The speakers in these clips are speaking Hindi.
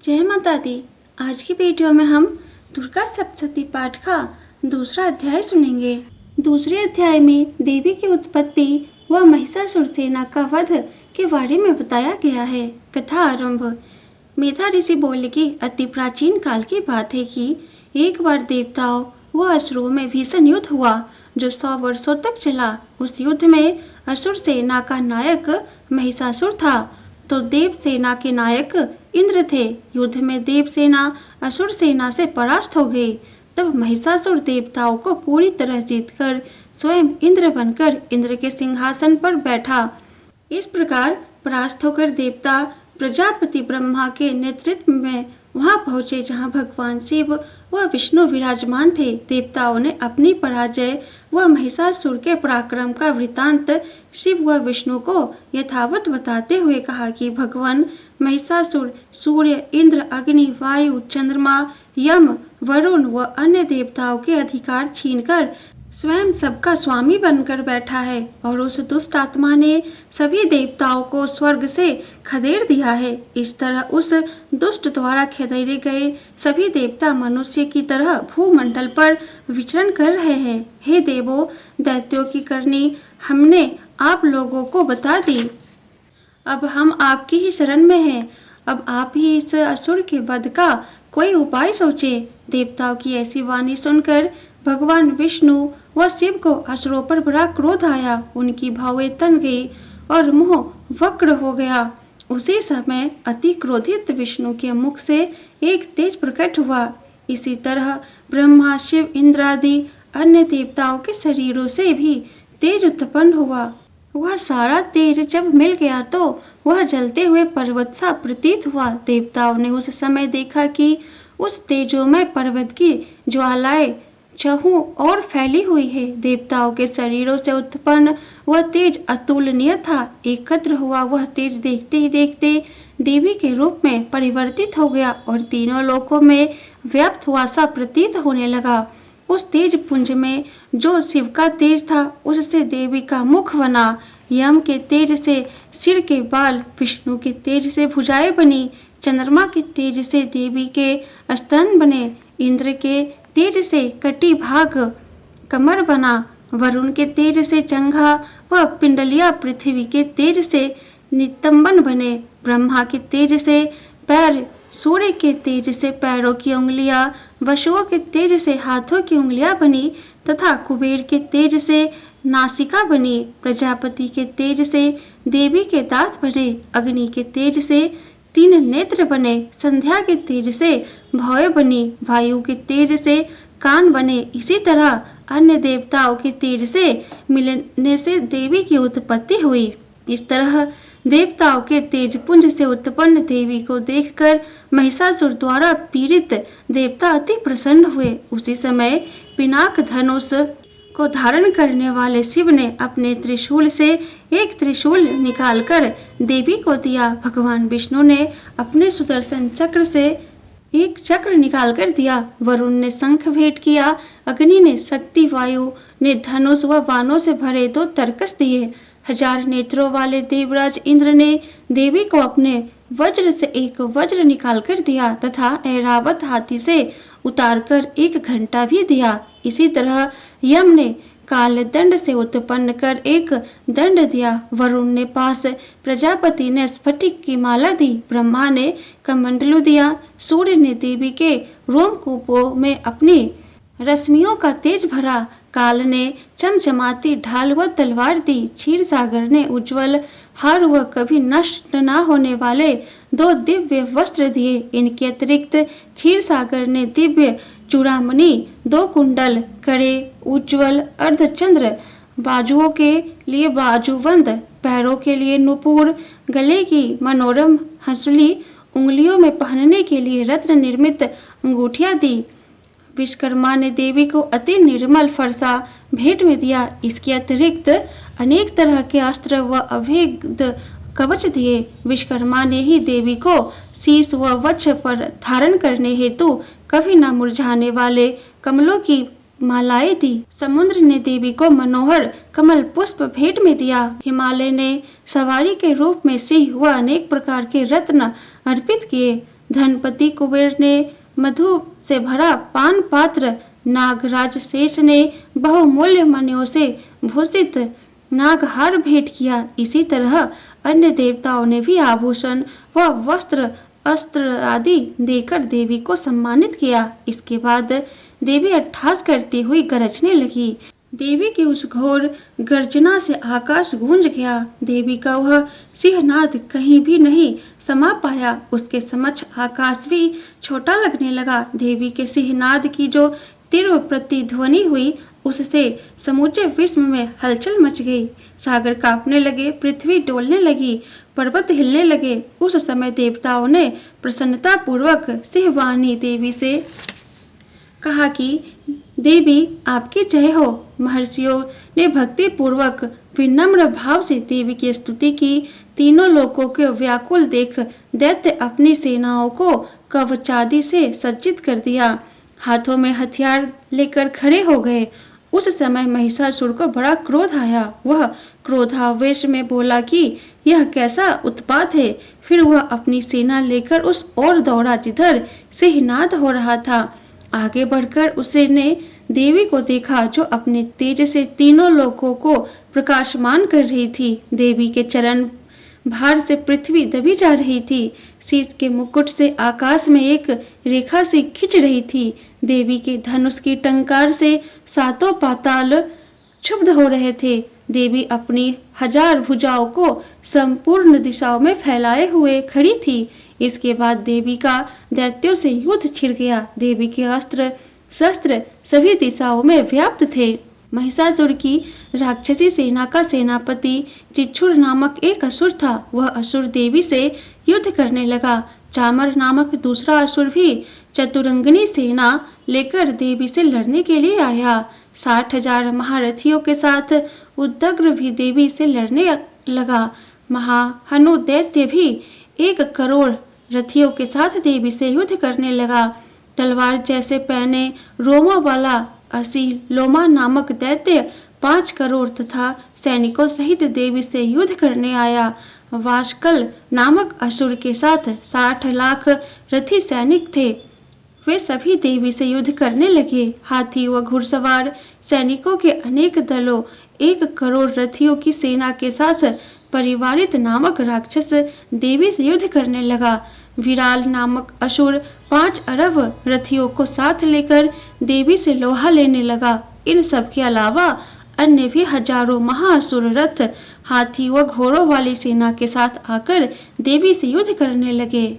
जय माता दी। आज की वीडियो में हम दुर्गा सप्तशती पाठ का दूसरा अध्याय सुनेंगे। दूसरे अध्याय में देवी की उत्पत्ति व महिषासुर सेना का वध के बारे में बताया गया है। कथा आरंभ। मेधा ऋषि बोले कि अति प्राचीन काल की बात है कि एक बार देवताओं व असुरों में भीषण युद्ध हुआ जो 100 वर्षों तक चला। उस युद्ध में असुर सेना का नायक महिषासुर था तो देव सेना के नायक इंद्र थे। युद्ध में देव सेना असुर सेना से परास्त हो गई। तब महिषासुर देवताओं को पूरी तरह जीतकर स्वयं इंद्र बनकर इंद्र के सिंहासन पर बैठा। इस प्रकार परास्त होकर देवता प्रजापति ब्रह्मा के नेतृत्व में वहां पहुंचे जहां भगवान शिव व विष्णु विराजमान थे। देवताओं ने अपनी पराजय व महिषासुर के पराक्रम का वृतांत शिव व विष्णु को यथावत बताते हुए कहा कि भगवान महिषासुर सूर्य, इंद्र, अग्नि, वायु, चंद्रमा, यम, वरुण व अन्य देवताओं के अधिकार छीनकर स्वयं सबका स्वामी बनकर बैठा है और उस दुष्ट आत्मा ने सभी देवताओं को स्वर्ग से खदेड़ दिया है। इस तरह उस दुष्ट द्वारा खदेड़े गए सभी देवता मनुष्य की तरह भूमंडल पर विचरण कर रहे हैं। हे देवों, दैत्यों की करनी हमने आप लोगों को बता दी। अब हम आपकी ही शरण में हैं। अब आप ही इस असुर के वध का कोई उपाय सोचे। देवताओं की ऐसी वाणी सुनकर भगवान विष्णु व शिव को असुरों पर बड़ा क्रोध आया। उनकी भौहें तन गई और मुंह वक्र हो गया। उसी समय अति क्रोधित विष्णु के मुख से एक तेज प्रकट हुआ। इसी तरह ब्रह्मा, शिव, इंद्र आदि अन्य देवताओं के शरीरों से भी तेज उत्पन्न हुआ। वह सारा तेज जब मिल गया तो वह जलते हुए पर्वत सा प्रतीत हुआ। देवताओं ने उस समय देखा कि उस तेजोमय पर्वत की ज्वालाएं चहुं और फैली हुई है। देवताओं के शरीरों से उत्पन्न वह तेज अतुलनीय था। एकत्र हुआ वह तेज देखते ही देखते देवी के रूप में परिवर्तित हो गया और तीनों लोकों में व्याप्त हुआ सा प्रतीत होने लगा। उस तेज पुंज में जो शिव का तेज था उससे देवी का मुख बना, यम के तेज से सिर के बाल, विष्णु के तेज से भुजाएं बनी, चंद्रमा के तेज से देवी के स्तन बने, इंद्र के तेज से कटी भाग कमर बना, वरुण के तेज से चंगा व पिंडलिया, पृथ्वी के तेज से नितंबन बने, ब्रह्मा के तेज से पैर, सूर्य के तेज से पैरों की उंगलियां, वसुओं के तेज से हाथों की उंगलियां बनी तथा कुबेर के तेज से नासिका बनी, प्रजापति के तेज से देवी के दांत बने, अग्नि के तेज से 3 नेत्र बने, संध्या के तेज से भौएं बनी, वायु के तेज से कान बने। इसी तरह अन्य देवताओं के तेज से मिलने से देवी की उत्पत्ति हुई। इस तरह देवताओं के तेज पुंज से उत्पन्न देवी को देखकर महिषासुर द्वारा पीड़ित देवता अति प्रसन्न हुए। उसी समय पिनाक धनुष को धारण करने वाले शिव ने अपने त्रिशूल से एक त्रिशूल निकालकर देवी को दिया। भगवान विष्णु ने अपने सुदर्शन चक्र से एक चक्र निकालकर दिया। वरुण ने शंख भेंट किया। अग्नि ने शक्ति, वायु ने धनुष व बाणों से भरे 2 तरकस दिए। 1000 नेत्रों वाले देवराज इंद्र ने देवी को अपने वज्र से एक वज्र निकालकर दिया तथा ऐरावत हाथी से उतारकर एक घंटा भी दिया। इसी तरह यम ने काल दंड से उत्पन्न कर एक दंड दिया। वरुण ने पास, प्रजापति ने स्फटिक की माला दी, ब्रह्मा ने कमंडलू दिया, सूर्य ने देवी के रोमकूपों में अपनी रश्मियों का तेज भरा, काल ने चमचमाती ढाल व तलवार दी, क्षीर सागर ने उज्जवल हार व कभी नष्ट न होने वाले 2 दिव्य वस्त्र दिए। इनके अतिरिक्त क्षीर सागर ने दिव्य चूड़ामणि, 2 कुंडल, कड़े, उज्ज्वल अर्धचंद्र, बाजुओं के लिए बाजूबंद, पैरों के लिए नुपुर, गले की मनोरम हंसुली, उंगलियों में पहनने के लिए रत्न निर्मित अंगूठियां दी। विश्वकर्मा ने देवी को अति निर्मल फरसा भेंट में दिया। इसके अतिरिक्त अनेक तरह के अस्त्र व अभेद कवच दिए। विश्वकर्मा ने ही देवी को शीश व वक्ष पर धारण करने हेतु कभी न मुरझाने वाले कमलों की मालाएं दी। समुद्र ने देवी को मनोहर कमल पुष्प भेंट में दिया। हिमालय ने सवारी के रूप में सिंह व अनेक प्रकार के रत्न अर्पित किए। धनपति कुबेर ने मधु से भरा पान पात्र, नागराज शेष ने बहुमूल्य मणियों से भूषित नागहार भेंट किया। इसी तरह अन्य देवताओं ने भी आभूषण व वस्त्र अस्त्र आदि देकर देवी को सम्मानित किया। इसके बाद देवी अट्टहास करती हुई गरजने लगी। देवी की उस घोर गर्जना से आकाश गूंज गया। देवी का वह सिंहनाद कहीं भी नहीं समा पाया। उसके समक्ष आकाश भी छोटा लगने लगा। देवी के सिंहनाद की जो तीव्र प्रतिध्वनि हुई, उससे समूचे विश्व में हलचल मच गई। सागर कांपने लगे, पृथ्वी डोलने लगी, पर्वत हिलने लगे। उस समय देवताओं ने प्रसन्नता पूर्वक सिंहवाणी देवी से कहा कि देवी आपकी जय हो। महर्षियों ने भक्ति पूर्वक विनम्र भाव से देवी की स्तुति की। तीनों लोकों को व्याकुल देख दैत्य अपनी सेनाओं को कवचादि से सज्जित कर दिया, हाथों में हथियार लेकर खड़े हो गए। उस समय महिषासुर को बड़ा क्रोध आया। वह क्रोधावेश में बोला कि यह कैसा उत्पात है। फिर वह अपनी सेना लेकर उस ओर दौड़ा जिधर सिंहनाद हो रहा था। आगे बढ़कर उसने देवी को देखा जो अपने तेज से तीनों लोकों को प्रकाशमान कर रही थी। देवी के चरण भार से पृथ्वी दबी जा रही थी। शीश के मुकुट से आकाश में एक रेखा सी खिंच रही थी। देवी के धनुष की टंकार से सातों पाताल क्षुब्ध हो रहे थे। देवी अपनी 1000 भुजाओं को संपूर्ण दिशाओं में फैलाए हुए खड़ी थी। इसके बाद देवी का दैत्यों से युद्ध छिड़ गया। देवी के अस्त्र शस्त्र सभी दिशाओं में व्याप्त थे। महिषासुर की राक्षसी सेना का सेनापति चिच्छुर नामक एक असुर था। वह असुर देवी से युद्ध करने लगा। चामर नामक दूसरा असुर भी चतुरंगिनी सेना लेकर देवी से लड़ने के लिए आया। 60,000 महारथियों के साथ उदग्र भी देवी से लड़ने लगा। महाहनु दैत्य भी 1 करोड़ रथियों के साथ देवी से युद्ध करने लगा। तलवार जैसे पहने रोमों वाला असीलोमा नामक दैत्य 5 करोड़ तथा सैनिकों सहित देवी से युद्ध करने आया। वाशकल नामक असुर के साथ 60 लाख रथी सैनिक थे। वे सभी देवी से युद्ध करने लगे। हाथी व घुड़सवार सैनिकों के अनेक दलों 1 करोड़ रथियों की सेना के साथ परिवारित नामक राक्षस देवी से युद्ध करने लगा। विराल नामक असुर 5 अरब रथियों को साथ लेकर देवी से लोहा लेने लगा। इन सब के अलावा अन्य भी हजारों महाअसुर रथ हाथी व घोड़ों वाली सेना के साथ आकर देवी से युद्ध करने लगे।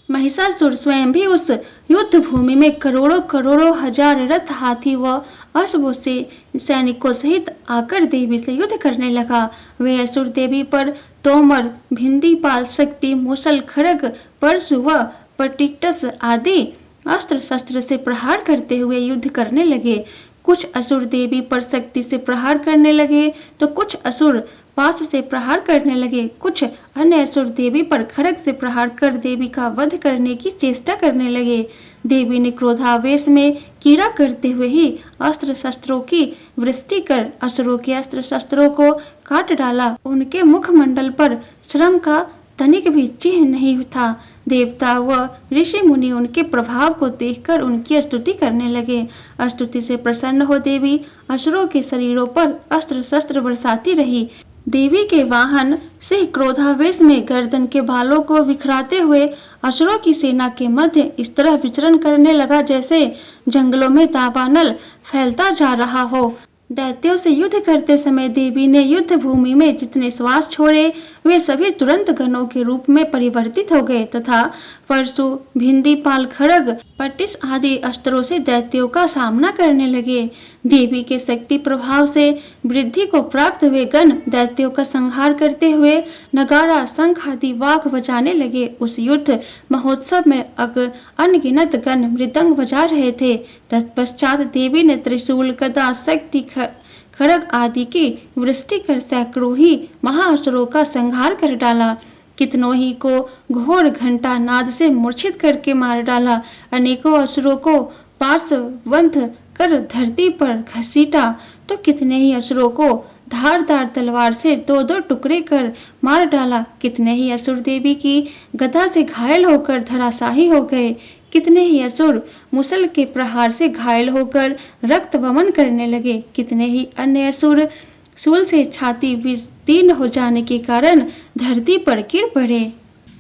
महिषासुर स्वयं भी उस युद्ध भूमि में करोड़ों करोड़ों हजार रथ हाथी व अश्वों से सैनिकों सहित आकर देवी से युद्ध करने लगा। वे असुर देवी पर तोमर, भिंदीपाल, शक्ति, मुसल, खड़ग, परशु व पटिटस आदि अस्त्र शस्त्र से प्रहार करते हुए युद्ध करने लगे। कुछ असुर देवी पर शक्ति से प्रहार करने लगे तो कुछ असुर पास से प्रहार करने लगे। कुछ अन्य असुर देवी पर खड़ग से प्रहार कर देवी का वध करने की चेष्टा करने लगे। देवी ने क्रोधावेश में कीड़ा करते हुए ही अस्त्र शस्त्रों की वृष्टि कर असुरों के अस्त्र शस्त्रों को काट डाला। उनके मुखमंडल पर श्रम का तनिक भी चिन्ह नहीं था। देवता व ऋषि मुनि उनके प्रभाव को देखकर उनकी स्तुति करने लगे। स्तुति से प्रसन्न हो देवी असुरों के शरीरों पर अस्त्र शस्त्र बरसाती रही। देवी के वाहन से क्रोधावेश में गर्दन के बालों को बिखराते हुए असुरों की सेना के मध्य इस तरह विचरण करने लगा जैसे जंगलों में दावानल फैलता जा रहा हो। दैत्यों से युद्ध करते समय देवी ने युद्ध भूमि में जितने श्वास छोड़े वे सभी तुरंत गणों के रूप में परिवर्तित हो गए तथा परशु, भिंदीपाल, खड़ग, पट्टिस आदि अस्त्रों से दैत्यों का सामना करने लगे। देवी के शक्ति प्रभाव से वृद्धि को प्राप्त हुए गण दैत्यों का संहार करते हुए नगाड़ा, शंख आदि वाग बजाने लगे। उस युद्ध महोत्सव में अनगिनत गण मृदंग बजा रहे थे। तत्पश्चात देवी ने त्रिशूल, गदा, शक्ति, खड़ग आदि की वृष्टि कर सैकड़ों ही महाअसुरों का संहार कर डाला। कितनों ही को घोर घंटा नाद से मूर्छित करके मार डाला। अनेकों असुरों को पार्श्ववंत कर धरती पर घसीटा तो कितने ही असुरों को धारदार तलवार से दो दो टुकड़े कर मार डाला। कितने ही असुर देवी की गदा से घायल होकर धराशाही हो गए। कितने ही असुर मुसल के प्रहार से घायल होकर रक्त वमन करने लगे। कितने ही अन्य असुर शूल से छाती विस्तीर्ण हो जाने के कारण धरती पर गिर पड़े।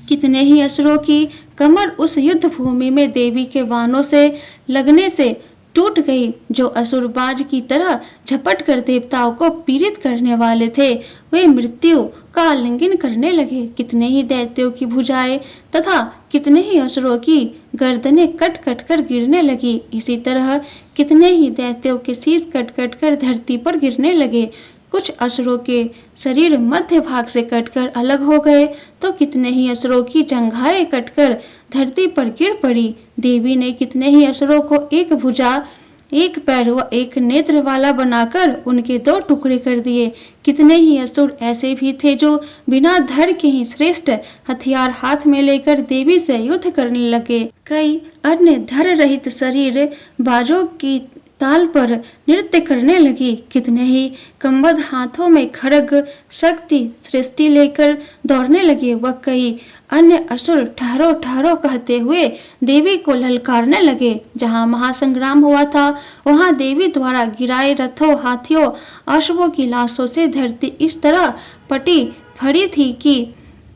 कितने ही असुरों की कमर उस युद्ध भूमि में देवी के बाणों से लगने से टूट गई। जो असुर बाज की तरह झपट कर देवताओं को पीड़ित करने वाले थे, वे मृत्यु का आलिंगन करने लगे। कितने ही दैत्यों की भुजाएं तथा कितने ही असुरों की गर्दनें कट कट कर गिरने लगी। इसी तरह कितने ही दैत्यों के शीश कट कट कर धरती पर गिरने लगे। कुछ असुरों के शरीर मध्य भाग से कटकर अलग हो गए तो कितने ही असुरों की जंघाएं कटकर धरती पर गिर पड़ी। देवी ने कितने ही असुरों को एक भुजा, एक पैर व एक नेत्र वाला बनाकर उनके दो टुकड़े कर दिए। कितने ही असुर ऐसे भी थे जो बिना धड़ के ही श्रेष्ठ हथियार हाथ में लेकर देवी से युद्ध करने लगे। कई अन्य धड़ रहित शरीर बाजों की ताल पर नृत्य करने लगी। कितने ही कंबद हाथों में खड्ग शक्ति सृष्टि लेकर दौड़ने लगे। वह कई अन्य असुर ठहरो ठहरो कहते हुए देवी को ललकारने लगे। जहाँ महासंग्राम हुआ था वहाँ देवी द्वारा गिराए रथों, हाथियों, अश्वों की लाशों से धरती इस तरह पटी फड़ी थी कि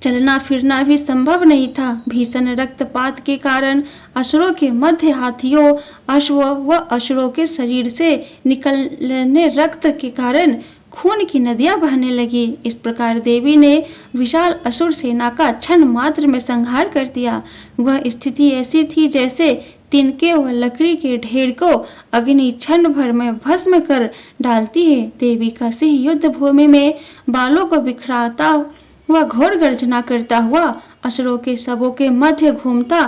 चलना फिरना भी संभव नहीं था। भीषण रक्तपात के कारण असुरों के मध्य हाथियों, अश्वों व असुरों के शरीर से निकलने रक्त के कारण खून की नदियां बहने लगी। इस प्रकार देवी ने विशाल असुर सेना का क्षण मात्र में संहार कर दिया। वह स्थिति ऐसी थी जैसे तिनके व लकड़ी के ढेर को अग्नि क्षण भर में भस्म कर डालती है। देवी का सिंह युद्ध भूमि में बालों को बिखराता वह घोर गर्जना करता हुआ असुरों के शवों के मध्य घूमता।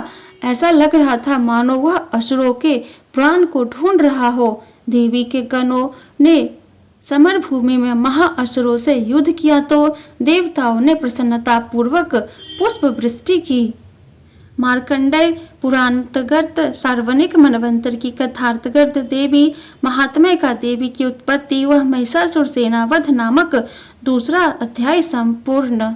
ऐसा लग रहा था मानो वह असुरों के प्राण को ढूंढ रहा हो। देवी के गणों ने समर भूमि में महाअसुरों से युद्ध किया तो देवताओं ने प्रसन्नता पूर्वक पुष्प वृष्टि की। मार्कंडेय पुराणांतर्गत सार्वजनिक मनवंतर की कथांतर्गत देवी महात्म्य का देवी की उत्पत्ति व महिषासुर सेना वध नामक दूसरा अध्याय संपूर्ण।